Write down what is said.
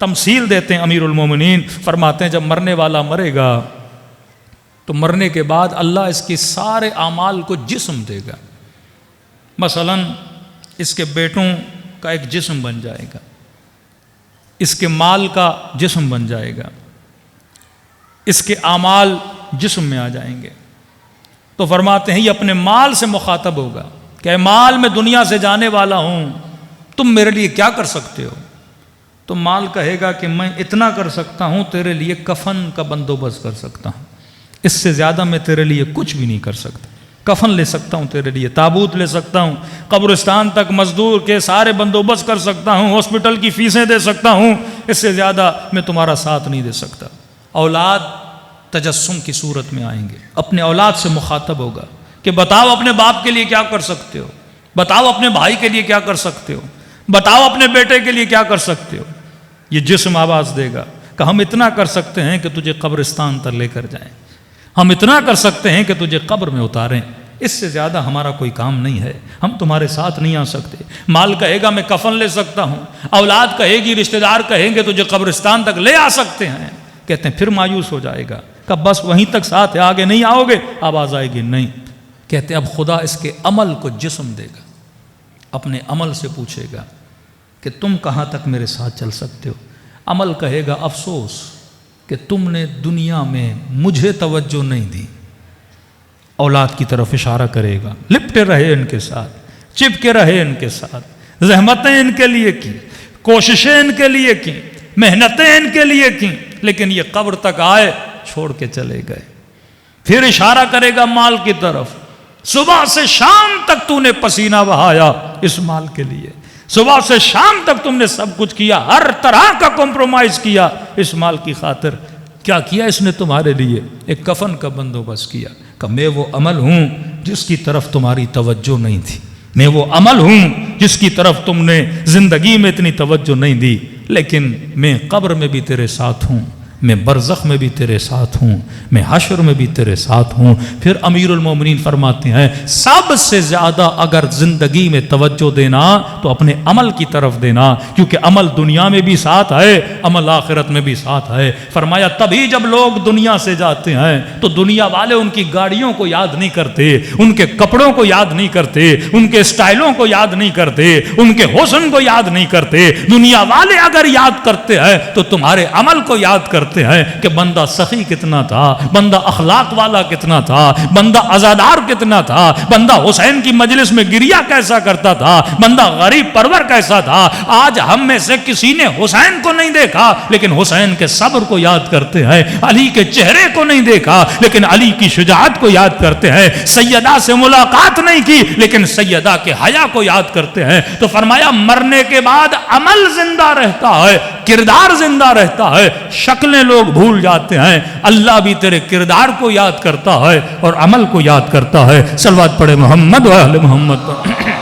تمثیل دیتے ہیں امیر المومنین، فرماتے ہیں جب مرنے والا مرے گا تو مرنے کے بعد اللہ اس کے سارے اعمال کو جسم دے گا. مثلا اس کے بیٹوں کا ایک جسم بن جائے گا، اس کے مال کا جسم بن جائے گا، اس کے اعمال جسم میں آ جائیں گے. تو فرماتے ہیں یہ اپنے مال سے مخاطب ہوگا کہ اے مال میں دنیا سے جانے والا ہوں، تم میرے لیے کیا کر سکتے ہو؟ تو مال کہے گا کہ میں اتنا کر سکتا ہوں، تیرے لیے کفن کا بندوبست کر سکتا ہوں، اس سے زیادہ میں تیرے لیے کچھ بھی نہیں کر سکتا. کفن لے سکتا ہوں تیرے لیے، تابوت لے سکتا ہوں، قبرستان تک مزدور کے سارے بندوبست کر سکتا ہوں، ہاسپٹل کی فیسیں دے سکتا ہوں، اس سے زیادہ میں تمہارا ساتھ نہیں دے سکتا. اولاد تجسم کی صورت میں آئیں گے، اپنے اولاد سے مخاطب ہوگا کہ بتاؤ اپنے باپ کے لیے کیا کر سکتے ہو، بتاؤ اپنے بھائی کے لیے کیا کر سکتے ہو، بتاؤ اپنے بیٹے کے لیے کیا کر سکتے ہو. یہ جسم آواز دے گا کہ ہم اتنا کر سکتے ہیں کہ تجھے قبرستان تک لے کر جائیں، ہم اتنا کر سکتے ہیں کہ تجھے قبر میں اتاریں، اس سے زیادہ ہمارا کوئی کام نہیں ہے، ہم تمہارے ساتھ نہیں آ سکتے. مال کہے گا میں کفن لے سکتا ہوں، اولاد کہے گی، رشتہ دار کہیں گے تجھے قبرستان تک لے آ سکتے ہیں. کہتے ہیں پھر مایوس ہو جائے گا کہ بس وہیں تک ساتھ ہے، آگے نہیں آؤ گے. آواز آئے گی نہیں. کہتے ہیں اب خدا اس کے عمل کو جسم دے گا، اپنے عمل سے پوچھے گا کہ تم کہاں تک میرے ساتھ چل سکتے ہو. عمل کہے گا افسوس کہ تم نے دنیا میں مجھے توجہ نہیں دی. اولاد کی طرف اشارہ کرے گا، لپٹے رہے ان کے ساتھ، چپکے رہے ان کے ساتھ، زحمتیں ان کے لیے کی، کوششیں ان کے لیے کی، محنتیں ان کے لیے کی، لیکن یہ قبر تک آئے چھوڑ کے چلے گئے. پھر اشارہ کرے گا مال کی طرف، صبح سے شام تک تو نے پسینہ بہایا اس مال کے لیے، صبح سے شام تک تم نے سب کچھ کیا، ہر طرح کا کمپرومائز کیا اس مال کی خاطر. کیا کیا اس نے تمہارے لیے؟ ایک کفن کا بندوبست کیا کہ میں وہ عمل ہوں جس کی طرف تمہاری توجہ نہیں تھی، میں وہ عمل ہوں جس کی طرف تم نے زندگی میں اتنی توجہ نہیں دی، لیکن میں قبر میں بھی تیرے ساتھ ہوں، میں برزخ میں بھی تیرے ساتھ ہوں، میں حشر میں بھی تیرے ساتھ ہوں. پھر امیر المومنین فرماتے ہیں سب سے زیادہ اگر زندگی میں توجہ دینا تو اپنے عمل کی طرف دینا، کیونکہ عمل دنیا میں بھی ساتھ ہے، عمل آخرت میں بھی ساتھ ہے. فرمایا تبھی جب لوگ دنیا سے جاتے ہیں تو دنیا والے ان کی گاڑیوں کو یاد نہیں کرتے، ان کے کپڑوں کو یاد نہیں کرتے، ان کے اسٹائلوں کو یاد نہیں کرتے، ان کے حسن کو یاد نہیں کرتے. دنیا والے اگر یاد کرتے ہیں تو تمہارے عمل کو یاد کرتے ہیں کہ بندہ سخی کتنا تھا، بندہ اخلاق والا کتنا تھا، بندہ عزادار کتنا تھا، بندہ حسین کی مجلس میں گریا کیسا کرتا تھا، بندہ غریب پرور کیسا تھا. آج ہم میں سے کسی نے حسین کو نہیں دیکھا لیکن حسین کے صبر کو یاد کرتے ہیں، علی کے چہرے کو نہیں دیکھا لیکن علی کی شجاعت کو یاد کرتے ہیں، سیدہ سے ملاقات نہیں کی لیکن سیدہ کے حیا کو یاد کرتے ہیں. تو فرمایا مرنے کے بعد عمل زندہ رہتا ہے، کردار زندہ رہتا ہے، شکلیں لوگ بھول جاتے ہیں، اللہ بھی تیرے کردار کو یاد کرتا ہے اور عمل کو یاد کرتا ہے. صلوات پڑھے محمد و اہل محمد پر.